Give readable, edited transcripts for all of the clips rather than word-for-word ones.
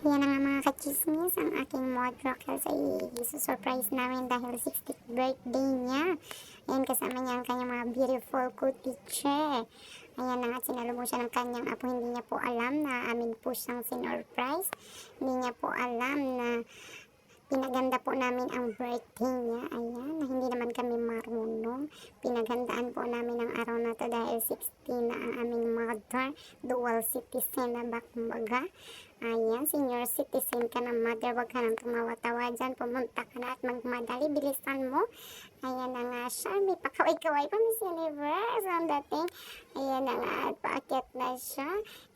Yan na nga mga kachismis, ang aking mod rockers ay isusurprise namin dahil 60th birthday niya. Ayan, kasama niya ang kanyang mga beautiful kutikche. Ayan na nga, sinalubong siya ng kanyang apo. Hindi niya po alam na amin po siyang sinurprise. Hindi niya po alam na pinaganda po namin ang birthday niya. Ayan, na hindi naman kami marunong. Pinagandaan po namin ang araw na to dahil 60 na ang aming mother. Dual citizen na ba kumbaga. Ayan, senior citizen ka na mother. Huwag ka nang tumawa-tawa dyan. Pumunta ka na at magmadali. Bilisan mo. Ayan na nga siya. May pakaway-kaway pa Miss Universe ang dating. Ayan na nga at paakyat na siya.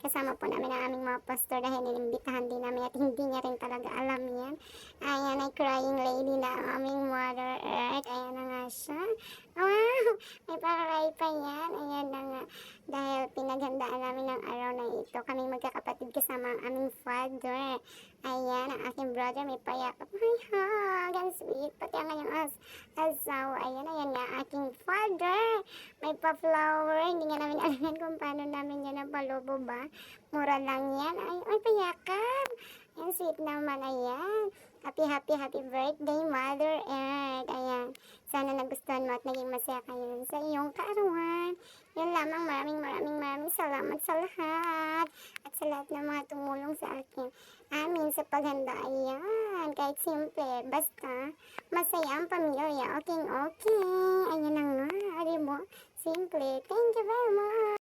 Kasama po namin ang aming mga pastor dahil nilimbitahan din namin at hindi niya rin talaga alam yan. Ayan ay crying lady na ang aming mother earth. Ayan na nga siya. Wow! May pakaray pa yan. Ayan na nga. Dahil pinaghandaan namin ng araw na ito. Kaming magkakapatid kasama ang aming father. Ayan, ang aking brother may payakap. Ay, hug! Ang sweet. Pati ang kanyang asawa. Ayan, ayan nga aking father. May pa-flower. Hindi nga namin alam kung paano namin yan napalobo ba. Mura lang yan. Ay, payakap. Ayan, sweet naman. Ayan. Happy birthday, Mother Earth. Ayan. Sana nagustuhan mo at naging masaya kayo sa iyong kaarawan. Yan lamang. Maraming salamat sa lahat. At sa lahat ng mga tumulong sa akin. Amin sa paghanda. Ayan. Kahit simple. Basta masaya ang pamilya. Okay. Ayan na nga. Alam mo. Simple. Thank you very much.